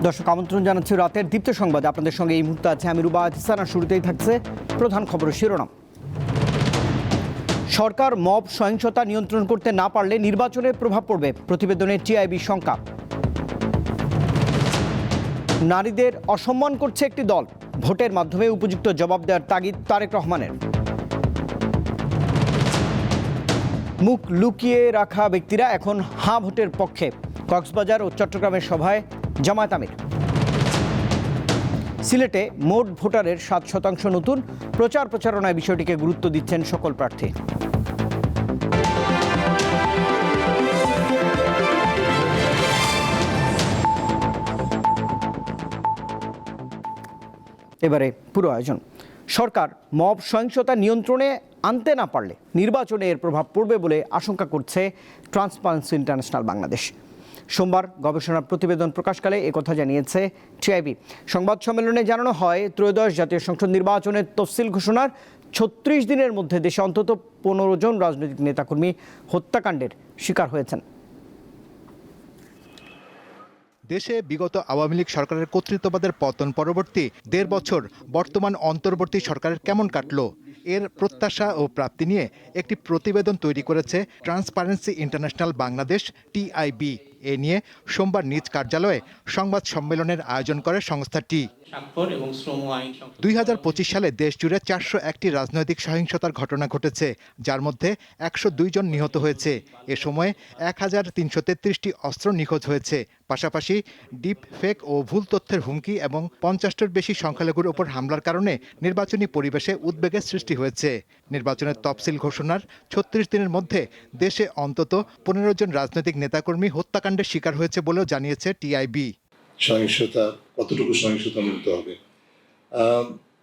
দর্শক আমন্ত্রণ জানাচ্ছি রাতের দীপ্ত সংবাদে। আপনাদের সঙ্গে এই মুহূর্তে আছে আমি রুবা হাসানা। শুরুতেই থাকছে প্রধান খবরের শিরোনাম। সরকার মব সহিংসতা নিয়ন্ত্রণ করতে না পারলে নির্বাচনে প্রভাব পড়বে, প্রতিবেদনে টিআইবি শঙ্কা। নারীদের অসম্মান করছে একটি দল, ভোটের মাধ্যমে উপযুক্ত জবাব দেওয়ার তাগিদ তারেক রহমানের। মুখ লুকিয়ে রাখা ব্যক্তিরা এখন হাঁ ভোটের পক্ষে, কক্সবাজার ও চট্টগ্রামের সভায় জামায়াত আমির। সিলেটে মোট ভোটারের 7% নতুন, প্রচারণায় বিষয়টিকে গুরুত্ব দিচ্ছেন সকল প্রার্থী। এবারে পুরো আয়োজন। সরকার মব সহিংসতা নিয়ন্ত্রণে আনতে না পারলে নির্বাচনে এর প্রভাব পড়বে বলে আশঙ্কা করছে ট্রান্সপারেন্সি ইন্টারন্যাশনাল বাংলাদেশ। সোমবার গবেষণা প্রতিবেদন প্রকাশকালে একথা জানিয়েছে টিআইবি। সংবাদ সম্মেলনে জানানো হয়, ত্রয়োদশ জাতীয় সংসদ নির্বাচনের তফসিল ঘোষণার 36 দিনের মধ্যে দেশে অন্তত 15 জন রাজনৈতিক নেতাকর্মী হত্যাকাণ্ডের শিকার হয়েছেন। দেশে বিগত আওয়ামী লীগ সরকারের কর্তৃত্ববাদের পতন পরবর্তী 1.5 বছর বর্তমান অন্তর্বর্তী সরকারের কেমন কাটলো, এর প্রত্যাশা ও প্রাপ্তি নিয়ে একটি প্রতিবেদন তৈরি করেছে ট্রান্সপারেন্সি ইন্টারন্যাশনাল বাংলাদেশ টিআইবি। এ নিয়ে সোমবার নিজ কার্যালয়ে সংবাদ সম্মেলনের আয়োজন করে সংস্থাটি। 2025 সালে দেশ জুড়ে 401টি রাজনৈতিক সহিংসতার ঘটনা ঘটেছে, যার মধ্যে 102 জন নিহত হয়েছে। এ সময়ে 1333টি অস্ত্র নিখোঁজ হয়েছে। পাশাপাশি ডিপ ফেক ও ভুল তথ্যের হুমকি এবং 50টার বেশি সংখ্যালঘুর ওপর হামলার কারণে নির্বাচনী পরিবেশে উদ্বেগের সৃষ্টি হয়েছে। নির্বাচনের তফসিল ঘোষণার 36 দিনের মধ্যে দেশে অন্তত 15 জন রাজনৈতিক নেতাকর্মী হত্যাকাণ্ডের শিকার হয়েছে বলেও জানিয়েছে টিআইবি। সহিংসতা কতটুকু সহিংসতা মুক্ত হবে,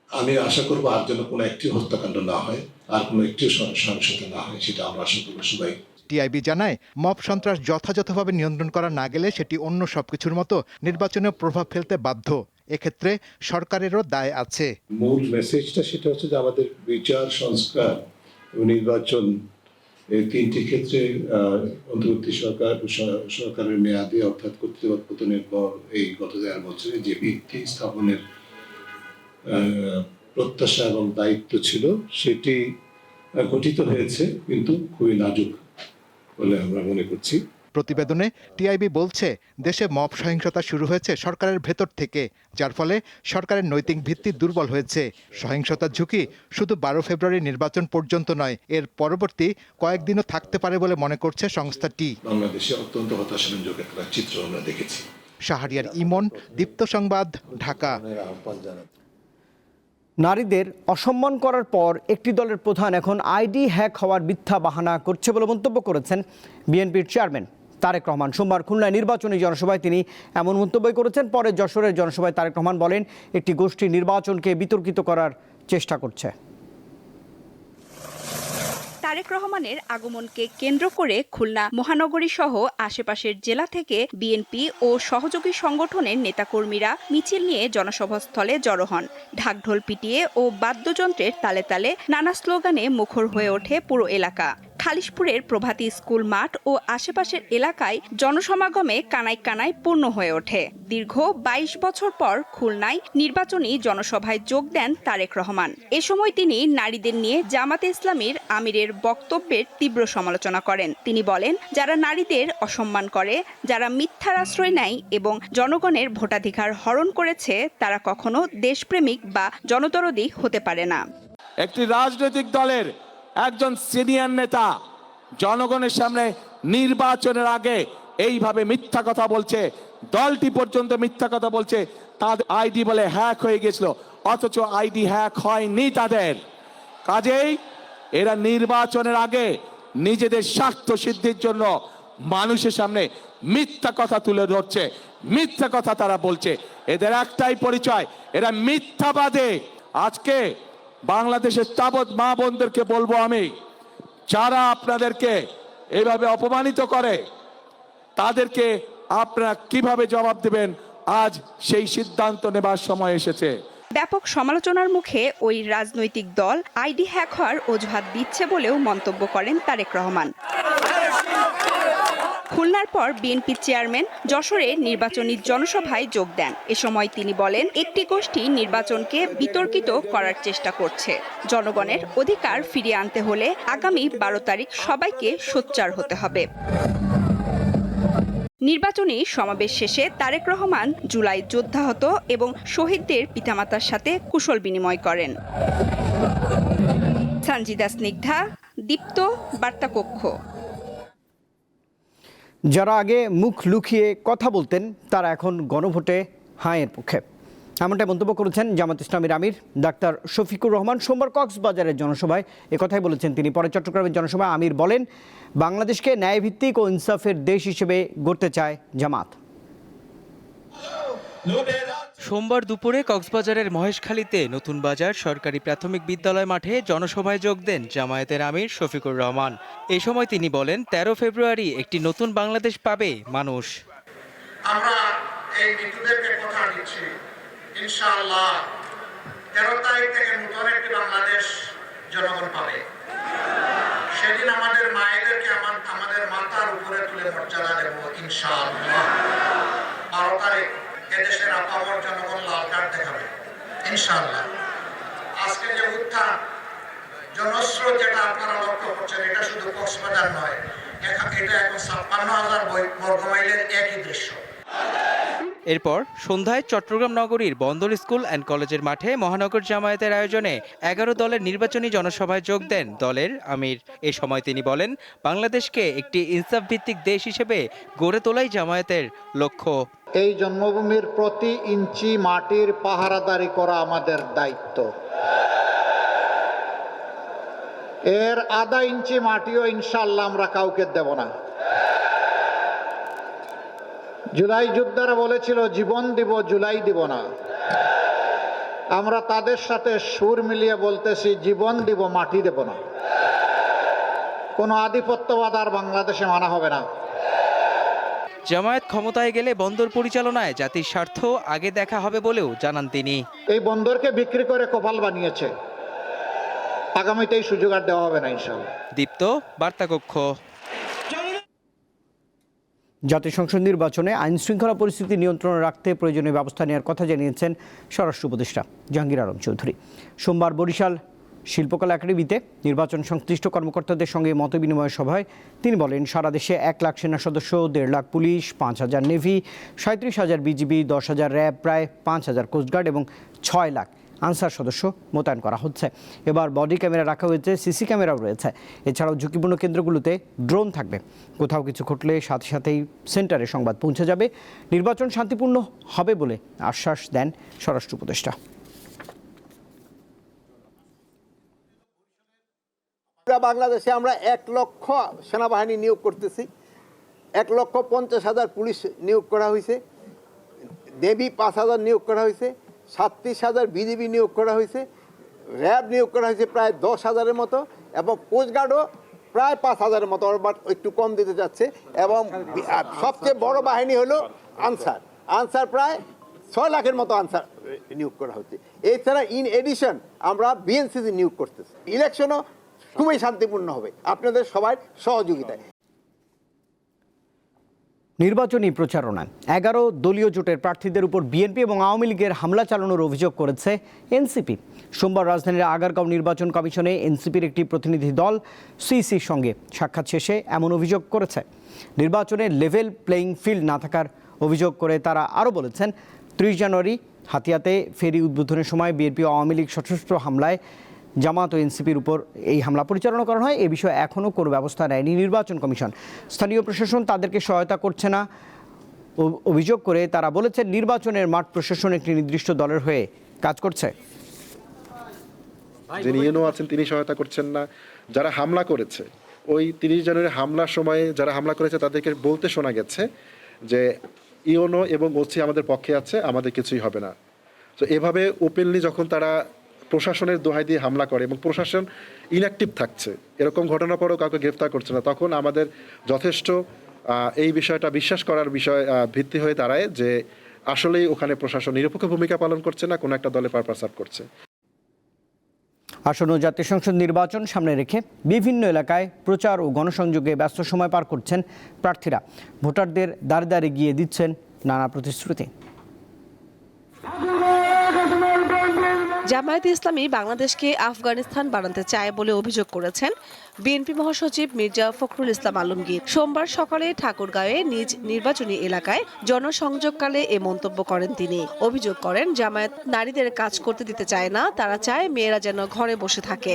আমি আশা করবো আর যেন কোনো একটি হত্যাকাণ্ড না হয়, আর কোনো একটি সহিংসতা না হয়, সেটা আমরা আশা করবো সবাই। টিআইবি জানায়, মব সন্ত্রাস যথাযথভাবে নিয়ন্ত্রণ করা না গেলে সেটি অন্য সবকিছুর মতো নির্বাচনে প্রভাব ফেলতে বাধ্য। এক্ষেত্রে সরকারেরও দায় আছে। মূল মেসেজটা সেটা হচ্ছে যে আমাদের বিচার, সংস্কার এবং নির্বাচন, এই তিনটি ক্ষেত্রে অন্তর্বর্তী সরকারের মেয়াদে অর্থাৎ কর্তৃত্ব পতনের পর এই গত 1.5 বছরে যে ভিত্তি স্থাপনের প্রত্যাশা এবং দায়িত্ব ছিল, সেটি গঠিত হয়েছে, কিন্তু খুবই নাজুক বলে আমরা মনে করছি। প্রতিবেদনে টিআইবি বলছে, দেশে মব সহিংসতা শুরু হয়েছে সরকারের ভেতর থেকে, যার ফলে সরকারের নৈতিক ভিত্তি দুর্বল হয়েছে। সহিংসতার ঝুঁকি শুধু 12 ফেব্রুয়ারি নির্বাচন পর্যন্ত নয়, এর পরবর্তী কয়েকদিনও থাকতে পারে বলে মনে করছে সংস্থাটি। বাংলাদেশে অত্যন্ত হতাশাজনক একটা চিত্র আমরা দেখেছি। শাহরিয়ার ইমন, দীপ্ত সংবাদ, ঢাকা। নারীদের অসম্মান করার পর একটি দলের প্রধান এখন আইডি হ্যাক হওয়ার মিথ্যা বাহানা করছে বলে মন্তব্য করেছেন বিএনপির চেয়ারম্যান তারেক রহমান। সোমবার খুলনায় নির্বাচনী জনসভায় তিনি এমন মন্তব্য করেছেন। পরে যশোরের জনসভায় তারেক রহমান বলেন, একটি গোষ্ঠী নির্বাচনকে বিতর্কিত করার চেষ্টা করছে। তারেক রহমানের আগমনকে কেন্দ্র করে খুলনা মহানগরী সহ আশেপাশের জেলা থেকে বিএনপি ও সহযোগী সংগঠনের নেতাকর্মীরা মিছিল নিয়ে জনসভাস্থলে জড়ো হন। ঢাকঢোল পিটিয়ে ও বাদ্যযন্ত্রের তালে তালে নানা স্লোগানে মুখর হয়ে ওঠে পুরো এলাকা। খালিশপুরের প্রভাতী স্কুল মাঠ ও আশেপাশের এলাকায় জনসমাগমে কানায় কানায় পূর্ণ হয়ে ওঠে। দীর্ঘ 22 বছর পর খুলনায় নির্বাচনী জনসভায় যোগ দেন তারেক রহমান। এ সময় তিনি নারীদের নিয়ে জামাতে ইসলামীর আমিরের বক্তব্যের তীব্র সমালোচনা করেন। তিনি বলেন, যারা নারীদের অসম্মান করে, যারা মিথ্যার আশ্রয় নেয় এবং জনগণের ভোটাধিকার হরণ করেছে, তারা কখনো দেশপ্রেমিক বা জনদরদী হতে পারে না। একটি রাজনৈতিক দলের একজন সিনিয়র নেতা জনগণের সামনে নির্বাচনের আগে এইভাবে মিথ্যা কথা বলছে, দলটি পর্যন্ত মিথ্যা কথা বলছে, তাদের আইডি বলে হ্যাক হয়ে গেছিল, অথচ আইডি হ্যাক হয়নি তাদের। কাজেই এরা নির্বাচনের আগে নিজেদের স্বার্থ সিদ্ধির জন্য মানুষের সামনে মিথ্যা কথা তুলে ধরছে, মিথ্যা কথা তারা বলছে। এদের একটাই পরিচয়, এরা মিথ্যাবাদী। আজকে বাংলাদেশের তাবৎ মা বোনদেরকে বলবো আমি, যারা আপনাদেরকে এইভাবে অপমানিত করে তাদেরকে আপনারা কিভাবে জবাব দেবেন, আজ সেই সিদ্ধান্ত নেবার সময় এসেছে। ব্যাপক সমালোচনার মুখে ওই রাজনৈতিক দল আইডি হ্যাক হওয়ার অজুহাত দিচ্ছে বলেও মন্তব্য করেন তারেক রহমান। খুলনার পর বিএনপি চেয়ারম্যান যশোরে নির্বাচনী জনসভায় যোগ দেন। এ সময় তিনি বলেন, একটি গোষ্ঠী নির্বাচনকে বিতর্কিত করার চেষ্টা করছে। জনগণের অধিকার ফিরিয়ে আনতে হলে আগামী 12 তারিখ সবাইকে সোচ্চার হতে হবে। নির্বাচনী সমাবেশ শেষে তারেক রহমান জুলাই যোদ্ধাহত এবং শহীদদের পিতামাতার সাথে কুশল বিনিময় করেন। সঞ্জিদা স্নিগ্ধা, দীপ্ত, বার্তাকক্ষ। যারা আগে মুখ লুকিয়ে কথা বলতেন তারা এখন গণভোটে হাঁয়ের পক্ষে, এমনটাই মন্তব্য করেছেন জামাত ইসলামীর আমির ডাক্তার শফিকুর রহমান। সোমবার কক্সবাজারের জনসভায় একথাই বলেছেন তিনি। পরে চট্টগ্রামের জনসভায় আমির বলেন, বাংলাদেশকে ন্যায়ভিত্তিক ও ইনসাফের দেশ হিসেবে গড়তে চায় জামাত। সোমবার দুপুরে কক্সবাজারের মহেশখালীতে নতুন বাজার সরকারি প্রাথমিক বিদ্যালয় মাঠে জনসভায় যোগ দেন জামায়াতের আমির শফিকুর রহমান। এই সময় তিনি বলেন, 13 ফেব্রুয়ারি একটি নতুন বাংলাদেশ পাবে মানুষ। আমরা এই মৃতদেরকে কথা দিচ্ছি, ইনশাআল্লাহ 13 তারিখ থেকে নতুন একটি বাংলাদেশ জনগণ পাবে। সেদিন আমাদের মায়েদেরকে আমাদের মাথার উপরে তুলে মর্যাদা দেব ইনশাআল্লাহ। 12 তারিখ এদেশের আপামর জনগণ লাল কার্ড দেখাবে ইনশাআল্লাহ। আজকে যে উত্থান জনস্রোত যেটা আপনারা লক্ষ্য করছেন, এটা শুধু কক্সবাজার নয়, এটা এখন 56,000 বর্গমাইলের একই দৃশ্য। এরপর সন্ধ্যায় চট্টগ্রাম নগরীর বন্দর স্কুল অ্যান্ড কলেজের মাঠে মহানগর জামায়াতের আয়োজনে 11 দলের নির্বাচনী জনসভায় যোগ দেন দলের আমির। এ সময় তিনি বলেন, বাংলাদেশকে একটি ইনসাফ ভিত্তিক দেশ হিসেবে গড়ে তোলাই জামায়াতের লক্ষ্য। এই জন্মভূমির প্রতি ইঞ্চি মাটির পাহারাদারি করা আমাদের দায়িত্ব। এর আধা ইঞ্চি মাটিও ইনশাআল্লাহ আমরা কাউকে দেব না। জুলাই যোদ্ধারা বলেছিল, জীবন দিব, জুলাই দিব না। আমরা তাদের সাথে সুর মিলিয়ে বলতেছি, জীবন দিব, মাটি দেব না। কোনো আধিপত্যবাদ আর বাংলাদেশে মানা হবে না। জামায়াত ক্ষমতায় গেলে বন্দর পরিচালনায় জাতির স্বার্থ আগে দেখা হবে বলেও জানান তিনি। এই বন্দরকে বিক্রি করে কপাল বানিয়েছে, আগামীতে এই সুযোগ আর দেওয়া হবে না ইনশাআল্লাহ। দীপ্ত, বার্তাকক্ষ। জাতীয় সংসদ নির্বাচনে আইন শৃঙ্খলা পরিস্থিতি নিয়ন্ত্রণে রাখতে প্রয়োজনীয় ব্যবস্থা নেওয়ার কথা জানিয়েছেন স্বরাষ্ট্র উপদেষ্টা জাহাঙ্গীর আলম চৌধুরী। সোমবার বরিশাল শিল্পকলা একাডেমিতে নির্বাচন সংশ্লিষ্ট কর্মকর্তাদের সঙ্গে মতবিনিময় সভায় তিনি বলেন, সারা দেশে 1 লাখ সেনা সদস্য, 1.5 lakh police, 5,000 navy, 37,000 BGB, 10,000 RAB, প্রায় 5,000 কোস্টগার্ড এবং 6 লাখ আনসার সদস্য মোতায়েন করা হচ্ছে। এবার বডি ক্যামেরা রাখা হয়েছে, সিসি ক্যামেরাও রয়েছে। এছাড়াও ঝুঁকিপূর্ণ কেন্দ্রগুলোতে ড্রোন থাকবে। কোথাও কিছু ঘটলে সাথে সাথেই সেন্টারে সংবাদ পৌঁছে যাবে। নির্বাচন শান্তিপূর্ণ হবে বলে আশ্বাস দেন স্বরাষ্ট্র উপদেষ্টা। বাংলাদেশে আমরা 1 লক্ষ সেনাবাহিনী নিয়োগ করতেছি, 1,50,000 পুলিশ নিয়োগ করা হয়েছে, নেভি 5,000 নিয়োগ করা হয়েছে, 37,000 বিজিবি নিয়োগ করা হয়েছে, র্যাব নিয়োগ করা হয়েছে প্রায় 10,000-এর মতো, এবং কোস্টগার্ডও প্রায় 5,000-এর মতো, বাট একটু কম দিতে যাচ্ছে। এবং সবচেয়ে বড় বাহিনী হলো আনসার প্রায় 6 লাখের মতো আনসার নিয়োগ করা হচ্ছে। এছাড়া ইন এডিশন আমরা বিএনসিসি নিয়োগ করতেছি। ইলেকশনও খুবই শান্তিপূর্ণ হবে আপনাদের সবার সহযোগিতায়। নির্বাচনী প্রচারণায় 11 দলীয় জোটের প্রার্থীদের উপর বিএনপি এবং আওয়ামী লীগের হামলা চালানোর অভিযোগ করেছে এনসিপি। সোমবার রাজধানীর আগারগাঁও নির্বাচন কমিশনে এনসিপির একটি প্রতিনিধি দল সিইসির সঙ্গে সাক্ষাৎ শেষে এমন অভিযোগ করেছে। নির্বাচনে লেভেল প্লেয়িং ফিল্ড না থাকার অভিযোগ করে তারা আরও বলেছেন, 30 জানুয়ারি হাতিয়াতে ফেরি উদ্বোধনের সময় বিএনপি ও আওয়ামী লীগ সশস্ত্র হামলায় জামাত ও এনসিপির উপর এই হামলা পরিচালনা করা হয়। এ বিষয়ে এখনও কোনো ব্যবস্থা নেয়নি নির্বাচন কমিশন। স্থানীয় প্রশাসন তাদেরকে সহায়তা করছে না অভিযোগ করে তারা বলেছেন, নির্বাচনের মাঠ প্রশাসন একটি নির্দিষ্ট দলের হয়ে কাজ করছে। যিনি ইউনো আছেন তিনি সহায়তা করছেন না। যারা হামলা করেছে, ওই 30 জানুয়ারি হামলার সময় যারা হামলা করেছে তাদেরকে বলতে শোনা গেছে যে ইউনো এবং ওসি আমাদের পক্ষে আছে, আমাদের কিছুই হবে না। তো এভাবে ওপেনলি যখন তারা প্রশাসনের দোহাই দিয়ে হামলা করে এবং প্রশাসন ইনঅ্যাক্টিভ থাকছে, এরকম ঘটনার পরেও কাউকে গ্রেফতার করছে না, তখন আমাদের যথেষ্ট এই বিষয়টা বিশ্বাস করার বিষয় ভিত্তি হয়ে দাঁড়ায় যে আসলেই ওখানে প্রশাসন নিরপেক্ষ ভূমিকা পালন করছে না, কোনো একটা দলে পারপাস সার্ভ করছে। আসন্ন জাতীয় সংসদ নির্বাচন সামনে রেখে বিভিন্ন এলাকায় প্রচার ও গণসংযোগে ব্যস্ত সময় পার করছেন প্রার্থীরা। ভোটারদের দ্বারে দ্বারে গিয়ে দিচ্ছেন নানা প্রতিশ্রুতি। জামায়াতে ইসলামী বাংলাদেশকে আফগানিস্তান বানাতে চায় বলে অভিযোগ করেছেন বিএনপি মহাসচিব মির্জা ফখরুল ইসলাম আলমগীর। সোমবার সকালে ঠাকুরগাঁওয়ে নিজ নির্বাচনী এলাকায় জনসংযোগকালে এ মন্তব্য করেন তিনি। অভিযোগ করেন জামায়াত নারীদের কাজ করতে দিতে চায় না, তারা চায় মেয়েরা যেন ঘরে বসে থাকে।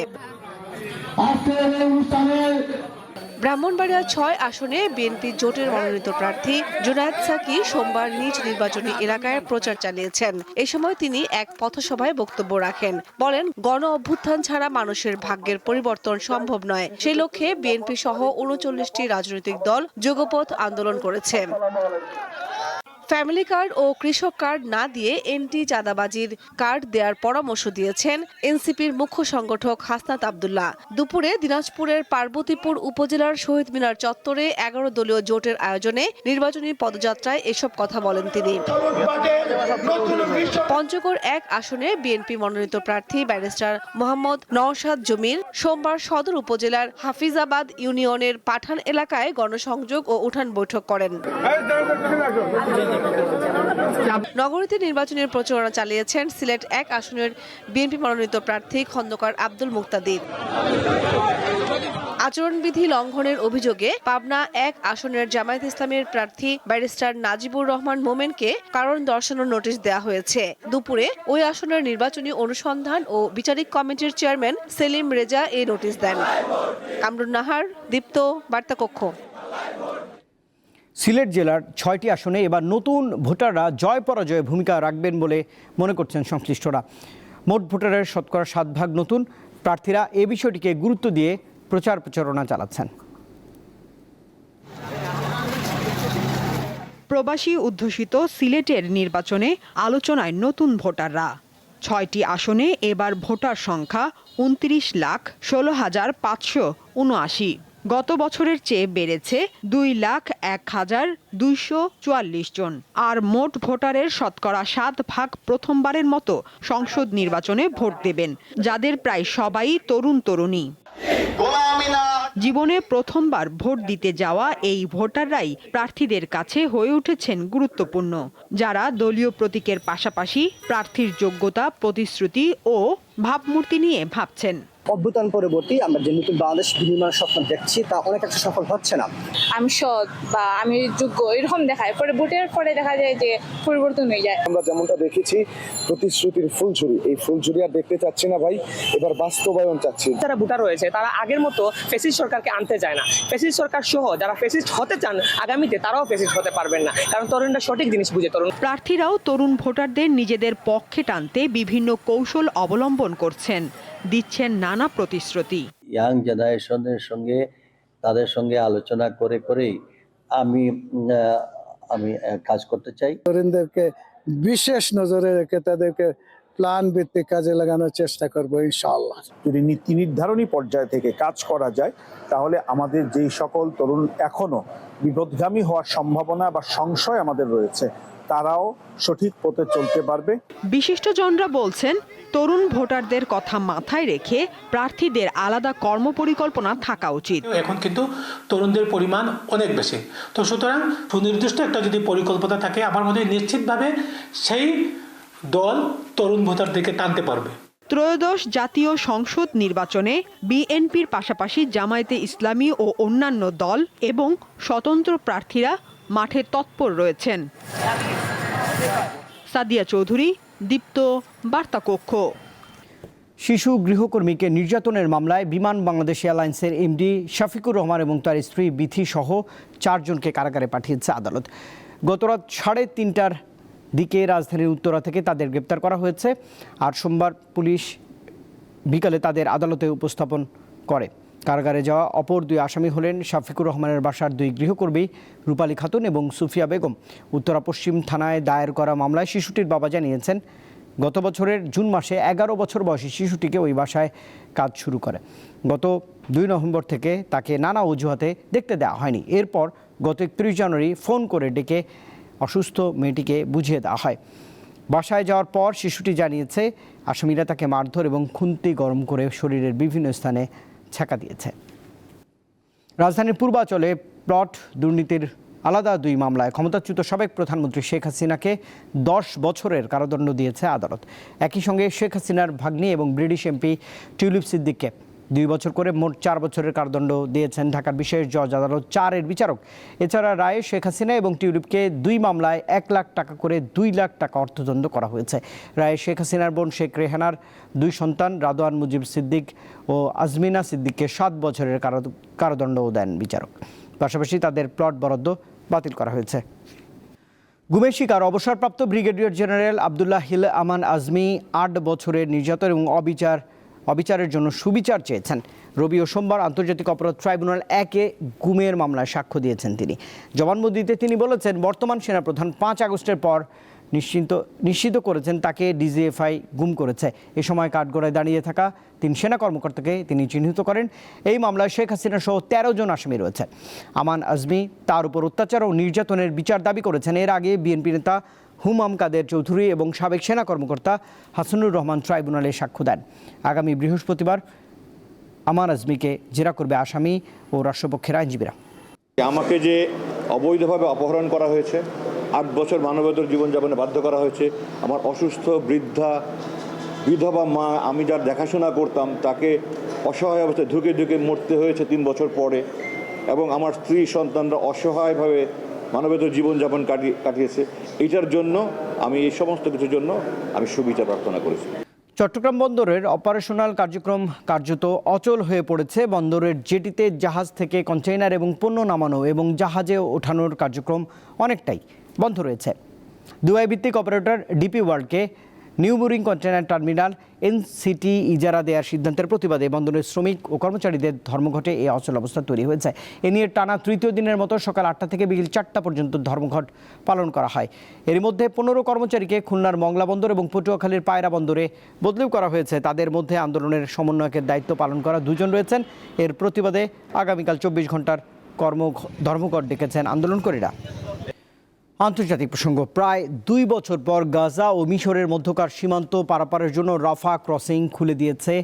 ব্রাহ্মণবাড়িয়া ৬ আসনে বিএনপি জোটের মনোনীত প্রার্থী জুনায়েদ সাকি সোমবার নিজ নির্বাচনী এলাকায় প্রচার চালিয়েছেন। এ সময় তিনি এক পথসভায় বক্তব্য রাখেন। বলেন, গণ অভ্যুত্থান ছাড়া মানুষের ভাগ্যের পরিবর্তন সম্ভব নয়। সেই লক্ষ্যে বিএনপি সহ ৩৯টি রাজনৈতিক দল যুগপথ আন্দোলন করেছে। ফ্যামিলি কার্ড ও কৃষক কার্ড না দিয়ে এনটি চাঁদাবাজির কার্ড দেওয়ার পরামর্শ দিয়েছেন এনসিপির মুখ্য সংগঠক হাসনাত আব্দুল্লাহ। দুপুরে দিনাজপুরের পার্বতীপুর উপজেলার শহীদ মিনার চত্বরে ১১ দলীয় জোটের আয়োজনে নির্বাচনী পদযাত্রায় এসব কথা বলেন তিনি। পঞ্চগড় ১ আসনে বিএনপি মনোনীত প্রার্থী ব্যারিস্টার মোহাম্মদ নওশাদ জমির সোমবার সদর উপজেলার হাফিজাবাদ ইউনিয়নের পাঠান এলাকায় গণসংযোগ ও উঠান বৈঠক করেন। নগরীতে নির্বাচনের প্রচারণা চালিয়েছেন সিলেট ১ আসনের বিএনপি মনোনীত প্রার্থী খন্দকার আব্দুল মুক্তাদির। আচরণবিধি লঙ্ঘনের অভিযোগে পাবনা ১ আসনের জামায়াত ইসলামের প্রার্থী ব্যারিস্টার নাজিবুর রহমান মোমেনকে কারণ দর্শানোর নোটিশ দেওয়া হয়েছে। দুপুরে ওই আসনের নির্বাচনী অনুসন্ধান ও বিচারিক কমিটির চেয়ারম্যান সেলিম রেজা এই নোটিশ দেন। কামরুন নাহার, দীপ্ত, বার্তা কক্ষ। সিলেট জেলার ৬টি আসনে এবার নতুন ভোটাররা জয় পরাজয়ে ভূমিকা রাখবেন বলে মনে করছেন সংশ্লিষ্টরা। মোট ভোটারের শতকরা ৭ নতুন। প্রার্থীরা এ বিষয়টিকে গুরুত্ব দিয়ে প্রচার প্রচারণা চালাচ্ছেন। প্রবাসী অধ্যুষিত সিলেটের নির্বাচনে আলোচনায় নতুন ভোটাররা। ৬টি আসনে এবার ভোটার সংখ্যা ২৯,১৬,৫৭৯। গত বছরের চেয়ে বেড়েছে ২,০১,২৪৪ জন। আর মোট ভোটারের শতকরা ৭ প্রথমবারের মতো সংসদ নির্বাচনে ভোট দেবেন, যাদের প্রায় সবাই তরুণ তরুণী। জীবনে প্রথমবার ভোট দিতে যাওয়া এই ভোটাররাই প্রার্থীদের কাছে হয়ে উঠেছেন গুরুত্বপূর্ণ, যারা দলীয় প্রতীকের পাশাপাশি প্রার্থীর যোগ্যতা, প্রতিশ্রুতি ও ভাবমূর্তি নিয়ে ভাবছেন। অভ্যুত্থান পরবর্তী আমরা যে নতুন বাংলাদেশ বিনির্মাণের স্বপ্ন দেখছি তা অনেক একটা সফল হচ্ছে না। আমি সৎ বা আমি যোগ্য এরকম দেখায়, পরে ভোটের পরে দেখা যায় যে পরিবর্তন হয়ে যায়। আমরা যেমনটা দেখেছি প্রতিশ্রুতির ফুলঝুরি, এই ফুলঝুরি আর দেখতে চাচ্ছি না ভাই, এবার বাস্তবায়ন চাচ্ছি। যারা ভোটার রয়েছে তারা আগের মতো ফ্যাসিস্ট সরকারকে আনতে চায় না। ফ্যাসিস্ট সরকার সহ যারা ফ্যাসিস্ট হতে চান আগামীতে তারাও ফ্যাসিস্ট হতে পারবেন না, কারণ তরুণরা সঠিক জিনিস বুঝে। প্রার্থীরাও তরুণ ভোটারদের নিজেদের পক্ষে টানতে বিভিন্ন কৌশল অবলম্বন করছেন, দিচ্ছেন নানা প্রতিশ্রুতি। ইয়াং জেনারেশনের সঙ্গে তাদের সঙ্গে আলোচনা করেই আমি কাজ করতে চাই। তরুণদেরকে বিশেষ নজরে রেখে তাদেরকে প্ল্যান ভিত্তিক কাজে লাগানোর চেষ্টা করবো ইনশাআল্লাহ। যদি নীতি নির্ধারণী পর্যায় থেকে কাজ করা যায় তাহলে আমাদের যেই সকল তরুণ এখনো বিপথগামী হওয়ার সম্ভাবনা বা সংশয় আমাদের রয়েছে তারাও সঠিক পথে চলতে পারবে। বিশিষ্টজনরা বলছেন, তরুণ ভোটারদের কথা মাথায় রেখে প্রার্থীদের আলাদা কর্মপরিকল্পনা থাকা উচিত। এখন কিন্তু তরুণদের পরিমাণ অনেক বেশি, তো সুতরাং সুনির্দিষ্ট একটা যদি পরিকল্পনা থাকে আমার মনে হয় নিশ্চিতভাবে সেই দল তরুণ ভোটারদেরকে টানতে পারবে। ত্রয়োদশ জাতীয় সংসদ নির্বাচনে বিএনপির পাশাপাশি জামায়াতে ইসলামী ও অন্যান্য দল এবং স্বতন্ত্র প্রার্থীরা মাঠে তৎপর রয়েছেন। সাদিয়া চৌধুরী, দীপ্ত, বার্তা কক্ষ। শিশু গৃহকর্মীকে নির্যাতনের মামলায় বিমান বাংলাদেশ এয়ারলাইন্সের এমডি শফিকুর রহমান এবং তার স্ত্রী বিথি সহ 4 জনকে কারাগারে পাঠিয়েছে আদালত। গতরাত 3:30টার দিকে রাজধানীর উত্তরা থেকে তাদের গ্রেপ্তার করা হয়েছে। আর সোমবার পুলিশ বিকালে তাদের আদালতে উপস্থাপন করে। কারাগারে যাওয়া অপর 2 আসামি হলেন শফিকুর রহমানের বাসার 2 গৃহকর্মী রূপালী খাতুন এবং সুফিয়া বেগম। উত্তরা পশ্চিম থানায় দায়ের করা মামলায় শিশুটির বাবা জানিয়েছেন, গত বছরের জুন মাসে 11 বছর বয়সী শিশুটিকে ওই বাসায় কাজ শুরু করে। গত 2 নভেম্বর থেকে তাকে নানা অজুহাতে দেখতে দেওয়া হয়নি। এরপর গত 31 জানুয়ারি ফোন করে ডেকে অসুস্থ মেয়েটিকে বুঝিয়ে দেওয়া হয়। বাসায় যাওয়ার পর শিশুটি জানিয়েছে আসামিরা তাকে মারধর এবং খুন্তি গরম করে শরীরের বিভিন্ন স্থানে ছ্যাঁকা দিয়েছে। রাজধানীর পূর্বাঞ্চলে প্লট দুর্নীতির আলাদা 2 মামলায় ক্ষমতাচ্যুত সাবেক প্রধানমন্ত্রী শেখ হাসিনাকে 10 বছরের কারাদণ্ড দিয়েছে আদালত। একই সঙ্গে শেখ হাসিনার ভাগ্নি এবং ব্রিটিশ এমপি টিউলিপ সিদ্দিককে 2 বছর করে মোট 4 বছরের কারাদণ্ড দিয়েছেন ঢাকার বিশেষ জজ আদালত 4-এর বিচারক। এছাড়া রায়ে শেখ হাসিনা এবং টিউলিপকে 2 মামলায় 1 লাখ টাকা করে 2 লাখ টাকা অর্থদণ্ড করা হয়েছে। রায়ে শেখ হাসিনার বোন শেখ রেহানার 2 সন্তান রাদওয়ান মুজিব সিদ্দিক ও আজমিনা সিদ্দিককে 7 বছরের কারাদণ্ডও দেন বিচারক। পাশাপাশি তাদের প্লট বরাদ্দ বাতিল করা হয়েছে। গুমের শিকার অবসরপ্রাপ্ত ব্রিগেডিয়ার জেনারেল আবদুল্লাহ হিল আমান আজমি 8 বছরের নির্যাতন এবং অবিচারের জন্য সুবিচার চেয়েছেন। রবি ও সোমবার আন্তর্জাতিক অপরাধ ট্রাইব্যুনাল 1-এ গুমের মামলায় সাক্ষ্য দিয়েছেন তিনি। জবানবন্দিতে তিনি বলেছেন, বর্তমান সেনাপ্রধান 5 আগস্টের পর নিশ্চিত করেছেন তাকে ডিজিএফআই গুম করেছে। এ সময় কাঠগড়ায় দাঁড়িয়ে থাকা 3 সেনা কর্মকর্তাকে তিনি চিহ্নিত করেন। এই মামলায় শেখ হাসিনা সহ 13 জন আসামি রয়েছে। আমান আজমি তার উপর অত্যাচার ও নির্যাতনের বিচার দাবি করেছেন। এর আগে বিএনপি নেতা হুমাম কাদের চৌধুরী এবং সাবেক সেনা কর্মকর্তা হাসানুর রহমান ট্রাইব্যুনালে সাক্ষ্য দেন। আগামী বৃহস্পতিবার আমান আজমিকে জেরা করবে আসামি ও রাষ্ট্রপক্ষের আইনজীবীরা। আমাকে যে অবৈধভাবে অপহরণ করা হয়েছে, 8 বছর মানবেতর জীবনযাপনে বাধ্য করা হয়েছে, আমার অসুস্থ বিধবা মা, আমি যার দেখাশোনা করতাম, তাকে অসহায় অবস্থায় ধুকে ধুকে মরতে হয়েছে 3 বছর পরে, এবং আমার স্ত্রী সন্তানরা অসহায়ভাবে মানবেতর জীবনযাপন কাটিয়েছে। এটার জন্য আমি এই সমস্ত কিছুর জন্য আমি সুবিচার প্রার্থনা করেছি। চট্টগ্রাম বন্দরের অপারেশনাল কার্যক্রম কার্যত অচল হয়ে পড়েছে। বন্দরের জেটিতে জাহাজ থেকে কন্টেইনার এবং পণ্য নামানো এবং জাহাজে ওঠানোর কার্যক্রম অনেকটাই বন্ধ রয়েছে। দুবাই ভিত্তিক অপারেটর ডিপি ওয়ার্ল্ডকে new mooring container terminal NCT ইজারা দেওয়ার সিদ্ধান্তের প্রতিবাদে বন্দরের শ্রমিক ও কর্মচারীদের ধর্মঘটে এই অচল অবস্থা তৈরি হয়েছে। এ নিয়ে টানা 3য় দিনের মতো সকাল 8টা থেকে বিকেল 4টা পর্যন্ত ধর্মঘট পালন করা হয়। এর মধ্যে 15 কর্মচারীকে খুলনার মংলা বন্দর এবং পটুয়াখালীর পায়রা বন্দরে বদলিও করা হয়েছে। তাদের মধ্যে আন্দোলনের সমন্বয়কের দায়িত্ব পালন করা 2 জন রয়েছেন। এর প্রতিবাদে আগামীকাল 24 ঘন্টার ধর্মঘট ডেকেছেন আন্দোলনকারীরা। আন্তর্জাতিক প্রসঙ্গ, প্রায় 2 বছর পর গাজা ও মিশরের মধ্যকার সীমান্ত পারাপারের জন্য রাফা ক্রসিং খুলে দিয়েছে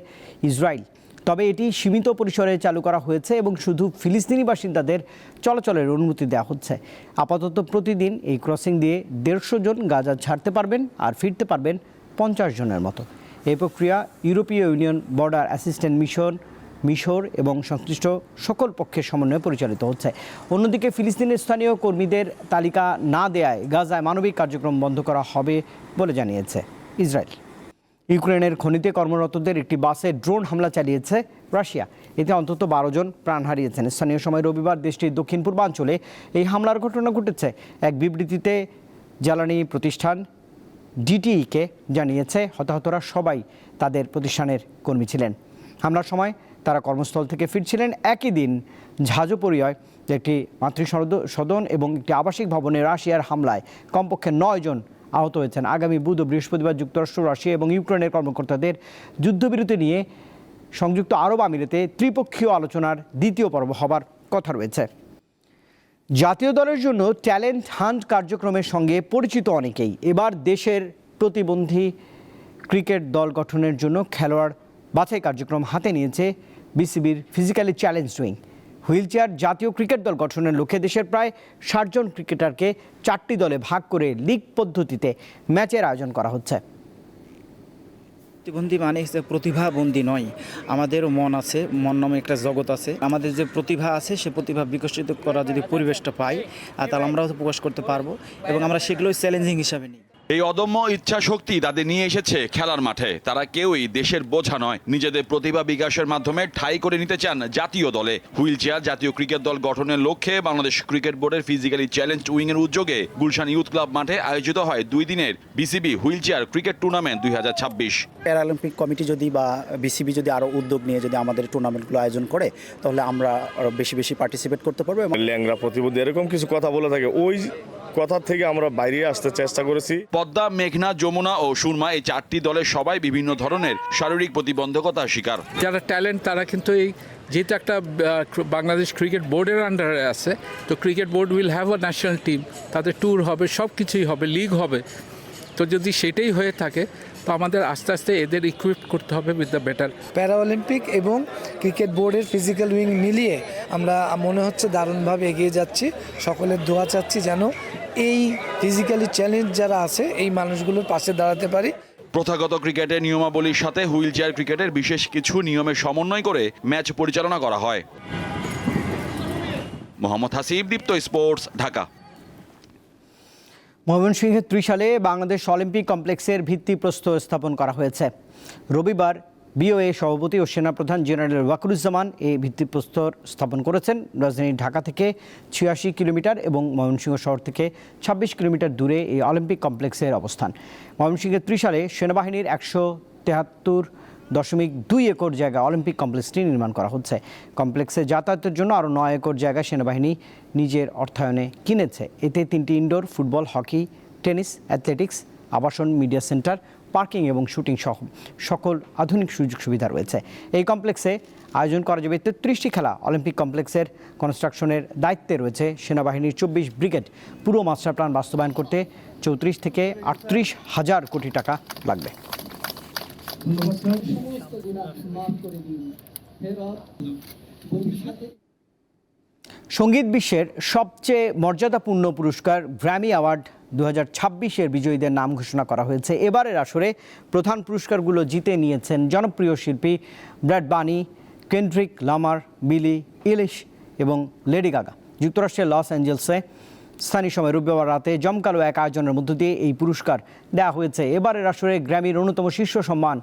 ইসরায়েল। তবে এটি সীমিত পরিসরে চালু করা হয়েছে এবং শুধু ফিলিস্তিনি বাসিন্দাদের চলাচলের অনুমতি দেওয়া হচ্ছে। আপাতত প্রতিদিন এই ক্রসিং দিয়ে 150 জন গাজা ছাড়তে পারবেন আর ফিরতে পারবেন 50 জনের মতো। এই প্রক্রিয়া ইউরোপীয় ইউনিয়ন বর্ডার অ্যাসিস্ট্যান্ট মিশর এবং সংশ্লিষ্ট সকল পক্ষের সমন্বয়ে পরিচালিত হচ্ছে। অন্যদিকে ফিলিস্তিনের স্থানীয় কর্মীদের তালিকা না দেয়ায় গাজায় মানবিক কার্যক্রম বন্ধ করা হবে বলে জানিয়েছে ইসরায়েল। ইউক্রেনের খনিতে কর্মরতদের একটি বাসে ড্রোন হামলা চালিয়েছে রাশিয়া। এতে অন্তত 12 জন প্রাণ হারিয়েছেন। স্থানীয় সময় রবিবার দেশটির দক্ষিণ পূর্বাঞ্চলে এই হামলার ঘটনা ঘটেছে। এক বিবৃতিতে জ্বালানি প্রতিষ্ঠান ডিটিইকে জানিয়েছে সবাই তাদের প্রতিষ্ঠানের কর্মী ছিলেন। হামলার সময় তারা কর্মস্থল থেকে ফিরছিলেন। একই দিন ঝাঁঝপড়িয়ায় একটি মাতৃসদন এবং একটি আবাসিক ভবনে রাশিয়ার হামলায় কমপক্ষে 9 জন আহত হয়েছেন। আগামী বুধ ও বৃহস্পতিবার যুক্তরাষ্ট্র, রাশিয়া এবং ইউক্রেনের কর্মকর্তাদের যুদ্ধবিরতি নিয়ে সংযুক্ত আরব আমিরাতে ত্রিপক্ষীয় আলোচনার 2য় পর্ব হবার কথা রয়েছে। জাতীয় দলের জন্য ট্যালেন্ট হান্ট কার্যক্রমের সঙ্গে পরিচিত অনেকেই এবার দেশের প্রতিবন্ধী ক্রিকেট দল গঠনের জন্য খেলোয়াড় বাছাই কার্যক্রম হাতে নিয়েছে বিসিবির ফিজিক্যালি চ্যালেঞ্জ উইং। হুইলচেয়ার জাতীয় ক্রিকেট দল গঠনের লক্ষ্যে দেশের প্রায় 60 জন ক্রিকেটারকে 4টি দলে ভাগ করে লিগ পদ্ধতিতে ম্যাচের আয়োজন করা হচ্ছে। প্রতিবন্ধী মানে প্রতিভাবন্ধী নয়, আমাদেরও মন আছে, মন নামে একটা জগৎ আছে। আমাদের যে প্রতিভা আছে সে প্রতিভা বিকশিত করা যদি পরিবেশটা পাই তাহলে আমরাও প্রকাশ করতে পারবো এবং আমরা সেগুলোই চ্যালেঞ্জিং হিসাবে নিই। এই অদম্য ইচ্ছা শক্তি তাদের নিয়ে এসেছে খেলার মাঠে। তারা কেউই দেশের বোঝা নয়, নিজেদের প্রতিভা বিকাশের মাধ্যমে ঠাঁই করে নিতে চান জাতীয় দলে। হুইলচেয়ার জাতীয় ক্রিকেট দল গঠনের লক্ষ্যে বাংলাদেশ ক্রিকেট বোর্ডের ফিজিক্যালি চ্যালেঞ্জ উইংয়ের উদ্যোগে গুলশান ইউথ ক্লাব মাঠে আয়োজিত হয় 2 দিনের BCB wheelchair cricket tournament 2026। Paralympic committee যদি বা বিসিবি যদি আরও উদ্যোগ নিয়ে যদি আমাদের টুর্নামেন্টগুলো আয়োজন করে তাহলে আমরা আরও বেশি পার্টিসিপেট করতে পারবো। ল্যাংরা প্রতিবন্ধী এরকম কিছু কথা বলে থাকে, ওই কথা থেকে আমরা বাইরে আসতে চেষ্টা করেছি। পদ্মা, মেঘনা, যমুনা ও সুরমা এই 4টি দলের সবাই বিভিন্ন ধরনের শারীরিক প্রতিবন্ধকতার শিকার। যারা ট্যালেন্ট তারা কিন্তু এই যেহেতু একটা বাংলাদেশ ক্রিকেট বোর্ডের আন্ডারে আছে, তো cricket board will have a national team, তাদের ট্যুর হবে, সব কিছুই হবে, লিগ হবে। তো যদি সেটাই হয়ে থাকে তো আমাদের আস্তে আস্তে এদের ইকুইপ করতে হবে উইথ দ্য বেটার। প্যারা অলিম্পিক এবং ক্রিকেট বোর্ডের ফিজিক্যাল উইং মিলিয়ে আমরা মনে হচ্ছে দারুণভাবে এগিয়ে যাচ্ছি। সকলের দোয়া চাচ্ছি যেন এই ফিজিক্যালি চ্যালেঞ্জ যারা আছে এই মানুষগুলোর পাশে দাঁড়াতে পারি। প্রথাগত ক্রিকেটের নিয়মাবলীর সাথে হুইল চেয়ার ক্রিকেটের বিশেষ কিছু নিয়মের সমন্বয় করে ম্যাচ পরিচালনা করা হয়। মোহাম্মদ হাসিব, দীপ্ত স্পোর্টস, ঢাকা। ময়মনসিংহের ত্রিশালে বাংলাদেশ অলিম্পিক কমপ্লেক্সের ভিত্তিপ্রস্তর স্থাপন করা হয়েছে। রবিবার বিওএ সভাপতি ও সেনাপ্রধান জেনারেল ওয়াকারুজ্জামান এই ভিত্তিপ্রস্তর স্থাপন করেছেন। রাজধানী ঢাকা থেকে ৮৬ কিলোমিটার এবং ময়মনসিংহ শহর থেকে ২৬ কিলোমিটার দূরে এই অলিম্পিক কমপ্লেক্সের অবস্থান। ময়মনসিংহের ত্রিশালে সেনাবাহিনীর ১৭৩.২ একর জায়গা অলিম্পিক কমপ্লেক্সটি নির্মাণ করা হচ্ছে। কমপ্লেক্সে যাতায়াতের জন্য আরও ৯ একর জায়গা সেনাবাহিনী নিজের অর্থায়নে কিনেছে। এতে ৩টি indoor, football, hockey, tennis, athletics, আবাসন, মিডিয়া সেন্টার, পার্কিং এবং শুটিং সহ সকল আধুনিক সুযোগ সুবিধা রয়েছে। এই কমপ্লেক্সে আয়োজন করা যাবে ৩৩টি খেলা। অলিম্পিক কমপ্লেক্সের কনস্ট্রাকশনের দায়িত্বে রয়েছে সেনাবাহিনীর ২৪ ব্রিগেড। পুরো মাস্টার প্ল্যান বাস্তবায়ন করতে ৩৪ থেকে ৩৮ হাজার কোটি টাকা লাগবে। সঙ্গীত বিশ্বের সবচেয়ে মর্যাদাপূর্ণ পুরস্কার গ্র্যামি অ্যাওয়ার্ড 2026-এর বিজয়ীদের নাম ঘোষণা করা হয়েছে। এবারের আসরে প্রধান পুরস্কারগুলো জিতে নিয়েছেন জনপ্রিয় শিল্পী ব্র্যাড বানি, কেন্ড্রিক লামার, বিলি ইলিশ এবং লেডি গাগা। যুক্তরাষ্ট্রের লস অ্যাঞ্জেলসে স্থানীয় সময় রবিবার রাতে জমকালো এক আয়োজনের মধ্য দিয়ে এই পুরস্কার দেওয়া হয়েছে। এবারের আসরে গ্র্যামির অন্যতম শীর্ষ সম্মান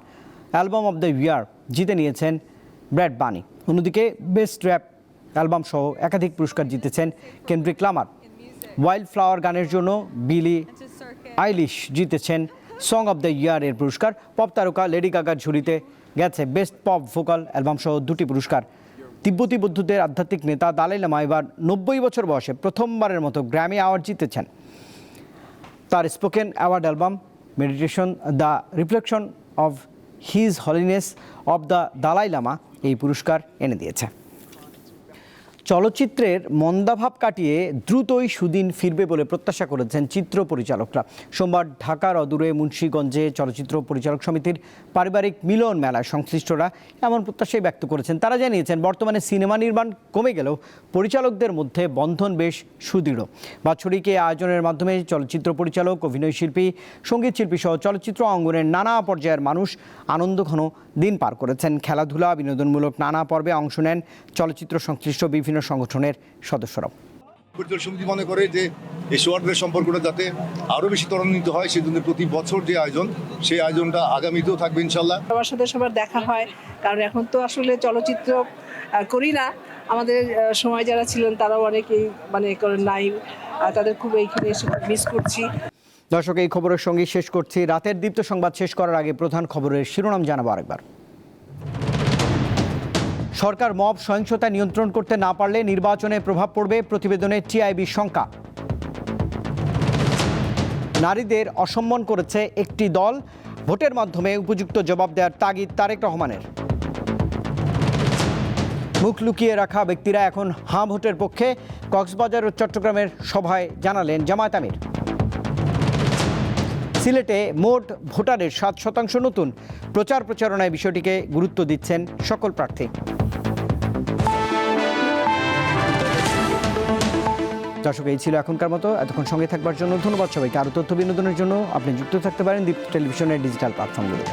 অ্যালবাম অব দ্য ইয়ার জিতে নিয়েছেন ব্র্যাড বানি। অন্যদিকে বেস্ট র্যাপ অ্যালবাম সহ একাধিক পুরস্কার জিতেছেন কেন্ড্রিক লামার। ওয়াইল্ড ফ্লাওয়ার গানের জন্য বিলি আইলিশ জিতেছেন সং অব দ্য ইয়ার এর পুরস্কার। পপ তারকা লেডি গাগার ঝুলিতে গেছে বেস্ট পপ ভোকাল অ্যালবাম সহ 2টি পুরস্কার। তিব্বতী বৌদ্ধদের আধ্যাত্মিক নেতা দালাই লামা এবার 90 বছর বয়সে প্রথমবারের মতো গ্র্যামি অ্যাওয়ার্ড জিতেছেন। তার spoken award album meditation the reflection of his holiness of the Dalai Lama এই পুরস্কার এনে দিয়েছে। চলচ্চিত্রের মন্দাভাব কাটিয়ে দ্রুতই সুদিন ফিরবে বলে প্রত্যাশা করেছেন চিত্র পরিচালকরা। সোমবার ঢাকার অদূরে মুন্সিগঞ্জে চলচ্চিত্র পরিচালক সমিতির পারিবারিক মিলন মেলায় সংশ্লিষ্টরা এমন প্রত্যাশাই ব্যক্ত করেছেন। তারা জানিয়েছেন বর্তমানে সিনেমা নির্মাণ কমে গেলেও পরিচালকদের মধ্যে বন্ধন বেশ সুদৃঢ়। বাৎসরিক এই আয়োজনের মাধ্যমে চলচ্চিত্র পরিচালক, অভিনয় শিল্পী, সঙ্গীত শিল্পী সহ চলচ্চিত্র অঙ্গনের নানা পর্যায়ের মানুষ আনন্দঘন দিন পার করেছেন। খেলাধুলা, বিনোদনমূলক নানা পর্বে অংশ নেন চলচ্চিত্র সংশ্লিষ্ট বিভিন্ন সংগঠনের সদস্যরাও। পরিচালক সমিতি মনে করে যে এই সোয়ার্ডের সম্পর্কটা যাতে আরও বেশি ত্বরান্বিত হয়, সেই জন্য প্রতি বছর যে আয়োজন, সেই আয়োজনটা আগামীতেও থাকবে ইনশাল্লাহ। সবার সাথে সবার দেখা হয়, কারণ এখন তো আসলে চলচ্চিত্র করি না। আমাদের সময় যারা ছিলেন তারাও অনেকেই নাই, তাদের খুব এইখানে এসে মিস করছি। দর্শক, এই খবরের সঙ্গে শেষ করছি। রাতের দীপ্ত সংবাদ শেষ করার আগে প্রধান খবরের শিরোনাম জানাবো আরেকবার। সরকার মব সহিংসতা নিয়ন্ত্রণ করতে না পারলে নির্বাচনে প্রভাব পড়বে, প্রতিবেদনে টিআইবির শঙ্কা। নারীদের অসম্মান করেছে একটি দল, ভোটের মাধ্যমে উপযুক্ত জবাব দেওয়ার তাগিদ তারেক রহমানের। মুখ লুকিয়ে রাখা ব্যক্তিরা এখন হাঁ ভোটের পক্ষে, কক্সবাজার ও চট্টগ্রামের সভায় জানালেন জামায়াত আমির। সিলেটে মোট ভোটারের 7% নতুন, প্রচারণায় বিষয়টিকে গুরুত্ব দিচ্ছেন সকল প্রার্থী। দর্শক, এই ছিল এখনকার মতো। এতক্ষণ সঙ্গে থাকবার জন্য ধন্যবাদ সবাইকে। আরও তথ্য বিনোদনের জন্য আপনি যুক্ত থাকতে পারেন দীপ্ত টেলিভিশনের ডিজিটাল প্ল্যাটফর্মগুলোতে।